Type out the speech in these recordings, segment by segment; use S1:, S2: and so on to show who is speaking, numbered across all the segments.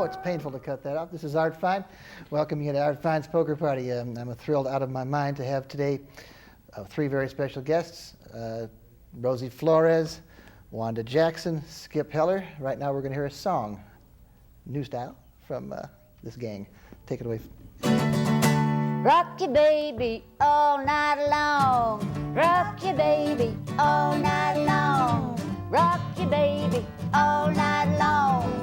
S1: it's painful to cut that off. This is Art Fein. Welcome you to Art Fein's Poker Party. I'm thrilled out of my mind to have today three very special guests. Rosie Flores, Wanda Jackson, Skip Heller. Right now we're going to hear a song, new style, from this gang. Take it away.
S2: Rock you baby all night long. Rock you baby all night long. Rock you baby all night long.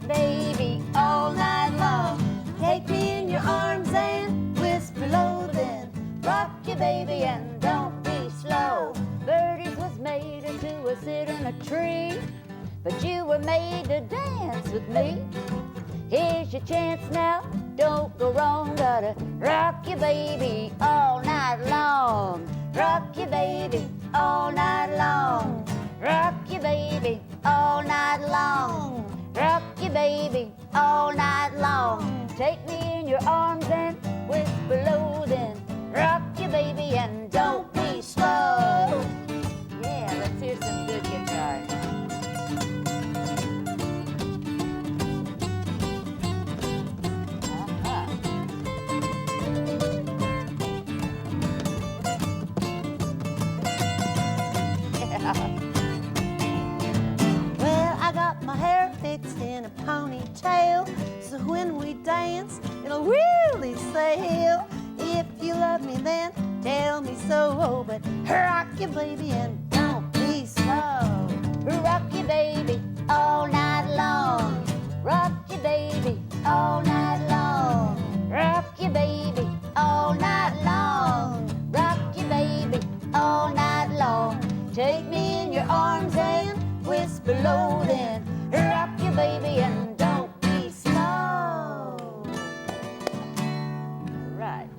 S2: Baby all night long. Take me in your arms and whisper low then. Rock you baby and don't be slow. Birdies was made to sit in a tree, but you were made to dance with me. Here's your chance now, don't go wrong. Gotta rock you baby all night long. Rock you baby all night long. Rock you baby all night long. Rock you baby all night long. Take me in your arms and whisper low then. Rock you baby and don't be slow. Yeah, let's hear some good guitar.
S3: Well, I got my hair fixed in a ponytail, so when we dance, it'll really sail. If you love me then, tell me so. Oh, but rock you baby and don't be slow.
S2: Rock you baby all night long. Rock you baby all night long. Rock you baby all night long. Rock you baby all night long. Take me in your arms and whisper low then. Rock you baby and don't be slow. Right.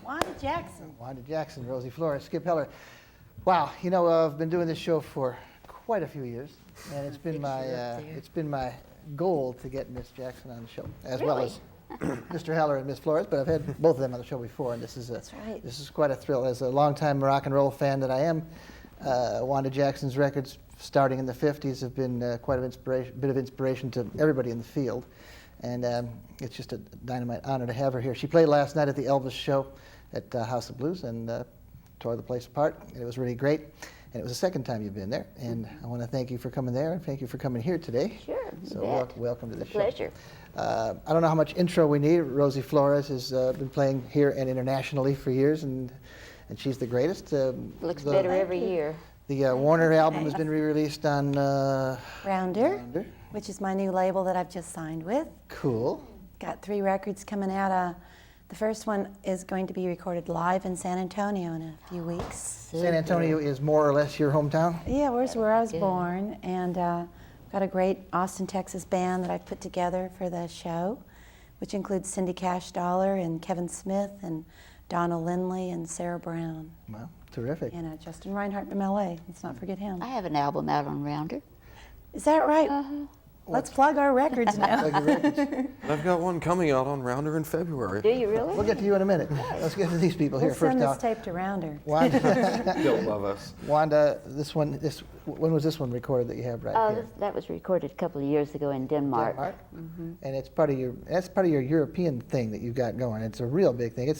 S3: Wanda Jackson.
S1: Wanda Jackson, Rosie Flores, Skip Heller. Wow, you know, I've been doing this show for quite a few years, and it's been my goal to get Miss Jackson on the show, as well as Mr. Heller and Miss Flores. But I've had both of them on the show before, and this is quite a thrill. As a longtime rock and roll fan that I am, Wanda Jackson's records, starting in the '50s, have been quite a bit of inspiration to everybody in the field, and it's just a dynamite honor to have her here. She played last night at the Elvis show at House of Blues and tore the place apart, and it was really great. And it was the second time you've been there, and I want to thank you for coming there and thank you for coming here today.
S2: Sure.
S1: So welcome to the show.
S2: Pleasure.
S1: I don't know how much intro we need. Rosie Flores has been playing here and internationally for years, and she's the greatest.
S2: Looks better every year.
S1: The Warner album has been re-released on
S3: Rounder, which is my new label that I've just signed with.
S1: Cool.
S3: Got 3 records coming out. The first one is going to be recorded live in San Antonio in a few weeks.
S1: San Antonio is more or less your hometown?
S3: Yeah, where I was born, and got a great Austin, Texas band that I've put together for the show, which includes Cindy Cash Dollar and Kevin Smith and Donna Lindley and Sarah Brown.
S1: Wow, terrific.
S3: And Justin Reinhardt from LA, let's not forget him.
S2: I have an album out on Rounder.
S3: Is that right?
S2: Uh-huh.
S3: Let's plug our records now.
S1: Plug your records.
S4: I've got one coming out on Rounder in February.
S2: Do you really?
S1: We'll get to you in a minute. Let's get to these people here
S3: We'll
S1: first
S3: send this
S1: off.
S3: tape to Rounder.
S1: Wanda,
S4: They'll love us.
S1: Wanda, when was this one recorded that you have right here?
S2: That was recorded a couple of years ago in Denmark.
S1: Mm-hmm. And it's part of your European thing that you've got going. It's a real big thing.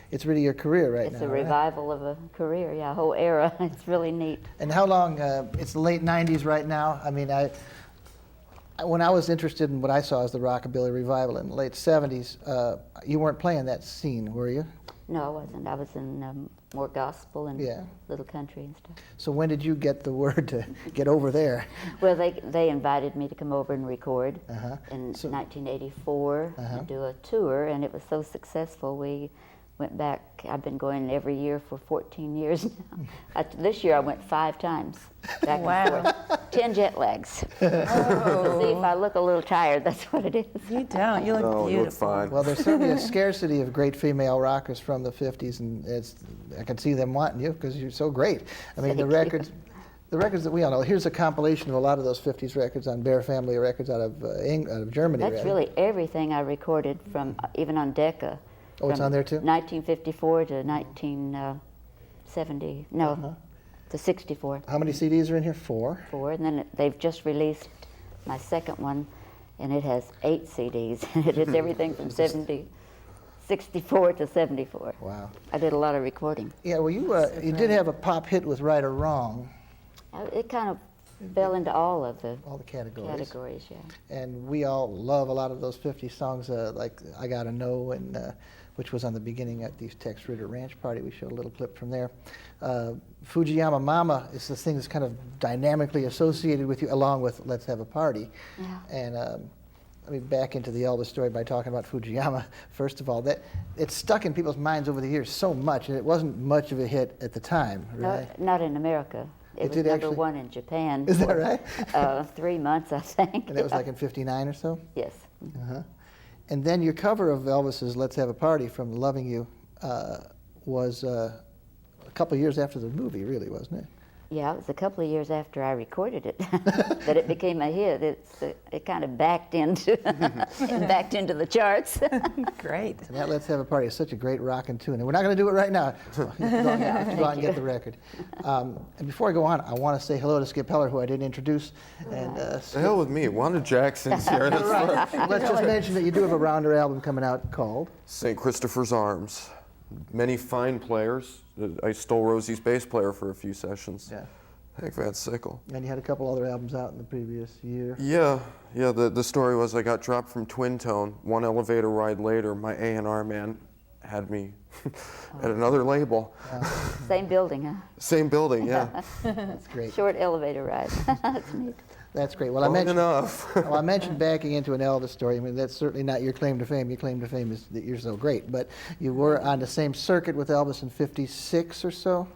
S1: It's really your career right now.
S2: It's a revival of a career, yeah, a whole era. It's really neat.
S1: And how long? It's the late '90s right now. I mean, when I was interested in what I saw as the rockabilly revival in the late '70s, you weren't playing that scene, were you?
S2: No, I wasn't. I was in more gospel and little country and stuff.
S1: So when did you get the word to get over there?
S2: Well, they invited me to come over and record in
S1: So-
S2: 1984 and do a tour, and it was so successful. We went back. I've been going every year for 14 years now. This year I went 5 times back and forth. 10 jet lags.
S3: Oh.
S2: See, if I look a little tired, that's what it is.
S3: You don't. You look
S4: No, you look
S3: beautiful.
S4: fine.
S1: Well, there's certainly a scarcity of great female rockers from the '50s, and I can see them wanting you because you're so great. I mean, the records that we all know. Here's a compilation of a lot of those '50s records on Bear Family Records out of Germany.
S2: That's really everything I recorded from, even on Decca.
S1: Oh, it's on there too?
S2: 1954 to 1970, to 64.
S1: How many CDs are in here? 4.
S2: 4, and then they've just released my second one, and it has 8 CDs, and it is everything from 64 to 74.
S1: Wow.
S2: I did a lot of recording.
S1: Yeah, well, you did have a pop hit with Right or Wrong.
S2: It kind of fell into all of the
S1: All the categories.
S2: yeah.
S1: And we all love a lot of those 50 songs, like I Gotta Know, and which was on the beginning at the Tex Ritter Ranch Party. We showed a little clip from there. Fujiyama Mama is the thing that's kind of dynamically associated with you, along with Let's Have a Party.
S2: Yeah.
S1: And let me back into the Elvis story by talking about Fujiyama. First of all, that it's stuck in people's minds over the years so much, and it wasn't much of a hit at the time, right?
S2: No, not in America. It was
S1: did
S2: number
S1: actually?
S2: 1 in Japan.
S1: Is that
S2: for,
S1: right?
S2: 3 months, I think.
S1: And that was like in '59 or so?
S2: Yes.
S1: Uh-huh. And then your cover of Elvis's Let's Have a Party from Loving You was a couple of years after the movie, really, wasn't it?
S2: Yeah, it was a couple of years after I recorded it that it became a hit. It kind of backed into the charts.
S3: Great.
S1: And that Let's Have a Party is such a great rockin' tune. And we're not going to do it right now. You have to go out and get the record. And before I go on, I want to say hello to Skip Heller, who I didn't introduce. And
S4: The hell with me. Wanda Jackson's here. That's fine.
S1: let's just mention that you do have a rounder album coming out called
S4: St. Christopher's Arms. Many fine players. I stole Rosie's bass player for a few sessions.
S1: Yeah.
S4: Hank Van Sickle.
S1: And you had a couple other albums out in the previous year.
S4: Yeah. The story was I got dropped from Twin Tone. One elevator ride later, my A&R man had me at another label.
S2: Same building, huh?
S4: Same building, yeah.
S1: That's great.
S2: Short elevator ride. That's neat.
S1: That's great. Well,
S4: Long enough.
S1: Well, I mentioned backing into an Elvis story. I mean, that's certainly not your claim to fame. Your claim to fame is that you're so great. But you were on the same circuit with Elvis in '56 or so.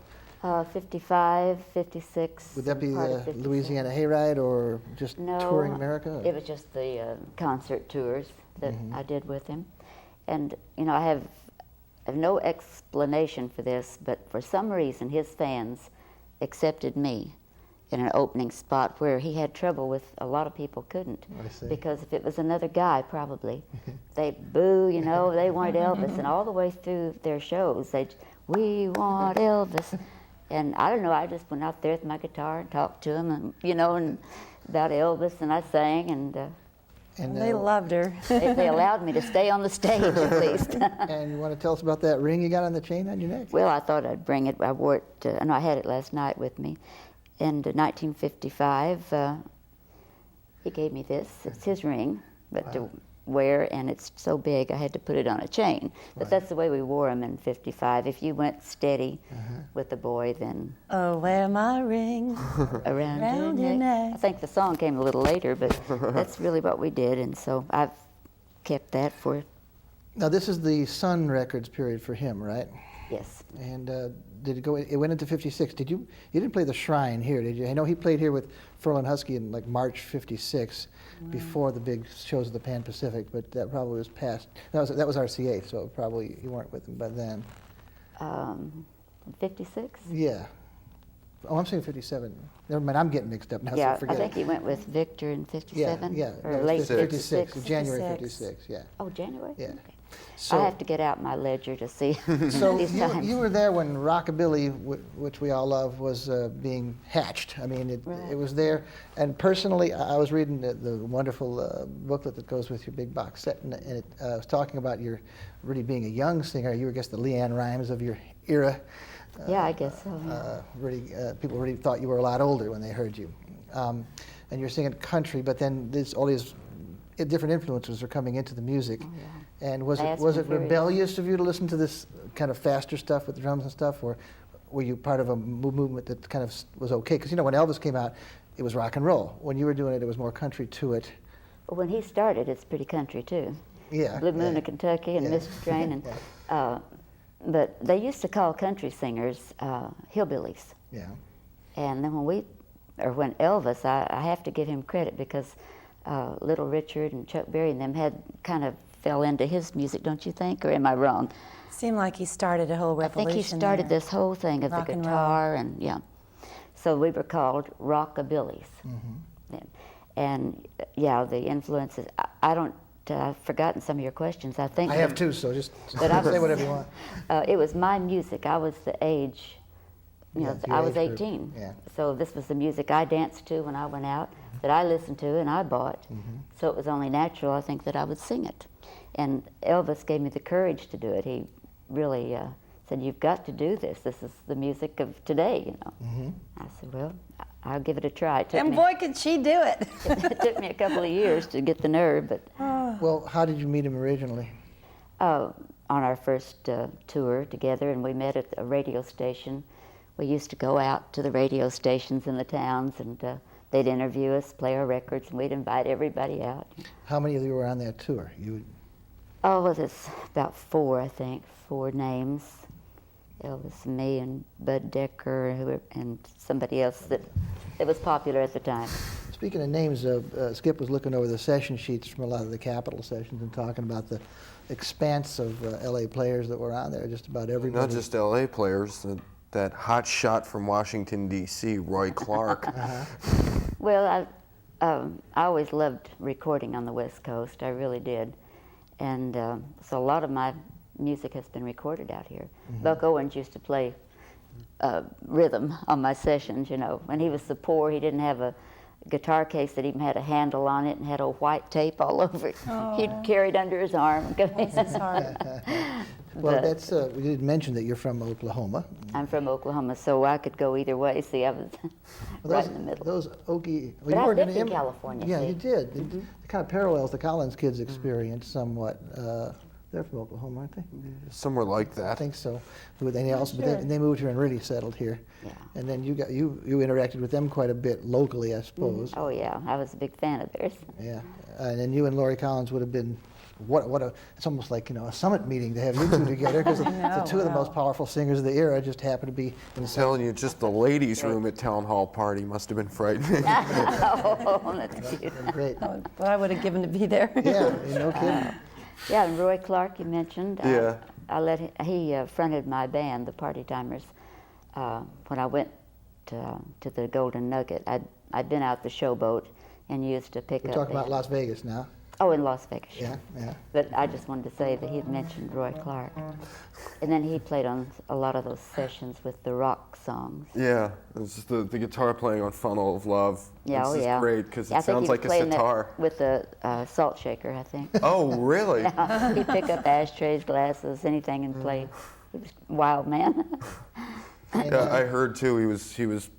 S2: 55, 56.
S1: Would that be
S2: part
S1: the
S2: of 57.
S1: Louisiana Hayride or just
S2: No,
S1: touring America?
S2: it was just the concert tours that
S1: Mm-hmm.
S2: I did with him. And, you know, I have no explanation for this, but for some reason his fans accepted me in an opening spot where he had trouble with a lot of people couldn't.
S1: I see.
S2: Because if it was another guy, probably, they'd boo, you know, they wanted Elvis. And all the way through their shows, we want Elvis. And I don't know, I just went out there with my guitar and talked to him, and, you know, and about Elvis, and I sang, and
S1: And,
S3: They loved her.
S2: they allowed me to stay on the stage at least.
S1: and you want to tell us about that ring you got on the chain on your neck?
S2: Well, I thought I'd bring it. I wore it, no, I had it last night with me. In 1955, he gave me this. It's his ring, but to wear, and it's so big I had to put it on a chain. But that's the way we wore them in '55. If you went steady with the boy, then
S3: Oh, wear my ring.
S2: around your
S3: your
S2: neck.
S3: neck.
S2: I think the song came a little later, but that's really what we did, and so I've kept that for,
S1: Now, this is the Sun Records period for him, right?
S2: yes.
S1: And did it go? It went into '56. Did you? You didn't play the Shrine here, did you? I know he played here with Ferlin Husky in like March '56, before the big shows of the Pan Pacific. But that probably was past. That was RCA, so probably you weren't with him by then.
S2: 56?
S1: Yeah. Oh, I'm saying '57. Never mind. I'm getting mixed up now.
S2: Yeah,
S1: so forget
S2: I think
S1: it.
S2: he went with Victor in '57?
S1: Yeah.
S2: Or
S1: that was
S2: late
S1: 56.
S2: 56?
S1: January
S3: 56.
S1: '56. Yeah.
S2: Oh, January?
S1: Yeah.
S2: Okay.
S1: So,
S2: I have to get out my ledger to see
S1: So
S2: these times.
S1: you were there when Rockabilly, which we all love, was being hatched. I mean, it was there. And personally, I was reading the wonderful booklet that goes with your big box set, and it was talking about your really being a young singer. You were, I guess, the Leanne Rimes of your era.
S2: Yeah, I guess so. Yeah.
S1: People really thought you were a lot older when they heard you. And you're singing country, but then all these different influences are coming into the music.
S2: Oh, yeah.
S1: And was
S2: Fast
S1: it
S2: and furious.
S1: rebellious of you to listen to this kind of faster stuff with the drums and stuff, or were you part of a movement that kind of was okay? Because, you know, when Elvis came out, it was rock and roll. When you were doing it, it was more country to it.
S2: But when he started, it's pretty country too.
S1: Yeah.
S2: Blue Moon
S1: yeah.
S2: of Kentucky and
S1: Yeah.
S2: Mr. Train, and but they used to call country singers hillbillies.
S1: Yeah.
S2: And then when Elvis, I have to give him credit because Little Richard and Chuck Berry and them had kind of fell into his music, don't you think? Or am I wrong?
S3: Seemed like he started a whole
S2: I
S3: revolution.
S2: think he started
S3: there.
S2: this whole thing of
S3: Rock
S2: the
S3: and
S2: guitar and yeah. So we were called Rockabillys. Then. And yeah, the influences, I don't, I've forgotten some of your questions. I think
S1: I have too, so just
S2: But I
S1: say
S2: was-
S1: whatever you want.
S2: it was my music. I was the age You know,
S1: your
S2: I was
S1: age group.
S2: 18.
S1: Yeah.
S2: So this was the music I danced to when I went out, that I listened to and I bought. So it was only natural, I think, that I would sing it. And Elvis gave me the courage to do it. He really said, "You've got to do this. This is the music of today, you know." I said, "Well, I'll give it a try." It took
S3: And
S2: me,
S3: boy, could she do it.
S2: it took me a couple of years to get the nerve, but
S1: Well, how did you meet him originally?
S2: on our first tour together, and we met at a radio station. We used to go out to the radio stations in the towns, and they'd interview us, play our records, and we'd invite everybody out.
S1: How many of you were on that tour?
S2: Oh, well, there's about 4, I think, 4 names. Elvis, me, and Bud Decker, and somebody else that was popular at the time.
S1: Speaking of names, Skip was looking over the session sheets from a lot of the Capitol sessions and talking about the expanse of LA players that were on there. Just about everybody.
S4: Not just LA players, that hot shot from Washington, D.C., Roy Clark.
S2: Well, I always loved recording on the West Coast. I really did. And so a lot of my music has been recorded out here. Buck Owens used to play rhythm on my sessions, you know. When he was so poor, he didn't have a guitar case that even had a handle on it and had old white tape all over it. He'd carry it under his arm.
S1: Well, that's we didn't mention that you're from Oklahoma.
S2: I'm from Oklahoma, so I could go either way. See, I was right in the middle.
S1: Those Okie.
S2: But I lived in California.
S1: Yeah,
S2: see?
S1: you did. It kind of parallels the Collins kids' experience somewhat. They're from Oklahoma, aren't they?
S4: Somewhere like
S1: I
S4: that.
S1: think so. But they moved here and really settled here.
S2: Yeah.
S1: And then you interacted with them quite a bit locally, I suppose.
S2: Oh yeah, I was a big fan of theirs.
S1: Yeah. And then you and Lori Collins would have been it's almost like, you know, a summit meeting to have you two together, because the two of the most powerful singers of the era just happen to be in the
S4: I'm
S1: same.
S4: telling you, just the ladies' room at Town Hall party must have been frightening.
S2: Oh, that's cute.
S1: Great.
S3: But I would have given to be there.
S1: Yeah, no kidding.
S2: Yeah, and Roy Clark, you mentioned.
S4: Yeah.
S2: He fronted my band, the Party Timers, when I went to the Golden Nugget. I'd been out the Showboat and used to pick
S1: We're
S2: up.
S1: talking about Las Vegas now.
S2: Oh, in Las Vegas.
S1: Yeah, yeah.
S2: But I just wanted to say that he had mentioned Roy Clark. And then he played on a lot of those sessions with the rock songs.
S4: Yeah, it's just the guitar playing on Funnel of Love.
S2: Yeah,
S4: it's
S2: oh
S4: just
S2: yeah.
S4: great because
S2: Yeah, I
S4: it
S2: think
S4: sounds
S2: he
S4: like
S2: was
S4: a
S2: playing that
S4: sitar.
S2: with the salt shaker, I think.
S4: Oh, really?
S2: He'd pick up ashtrays, glasses, anything, and play. He was a wild man.
S4: Yeah, I heard too. He was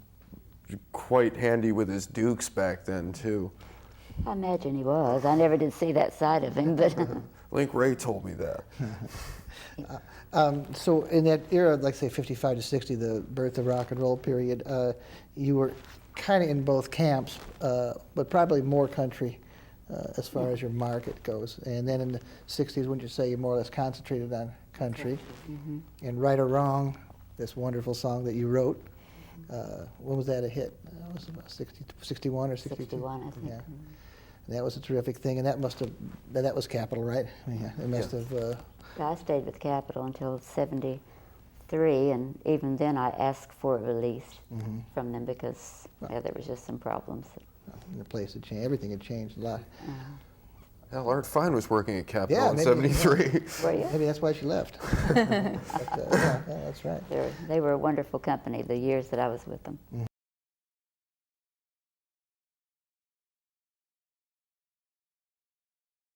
S4: quite handy with his dukes back then too.
S2: I imagine he was. I never did see that side of him, but
S4: Link Ray told me that.
S1: So in that era, like say 55 to 60, the birth of rock and roll period, you were kind of in both camps, but probably more country as far as your market goes. And then in the 60s, wouldn't you say you more or less concentrated on country? And Right or Wrong, this wonderful song that you wrote, when was that a hit? It was about 61 or 62?
S2: 61, I think.
S1: Yeah. And that was a terrific thing, and that was Capitol, right? Yeah, it must have.
S2: I stayed with Capitol until '73, and even then I asked for a release from them because there was just some problems.
S1: The place had changed. Everything had changed a lot.
S4: Hell, Art Fein was working at Capitol
S1: Yeah,
S4: in
S1: maybe-
S4: '73.
S2: Were you?
S1: Maybe that's why she left. But, yeah, that's right.
S2: They were a wonderful company the years that I was with them.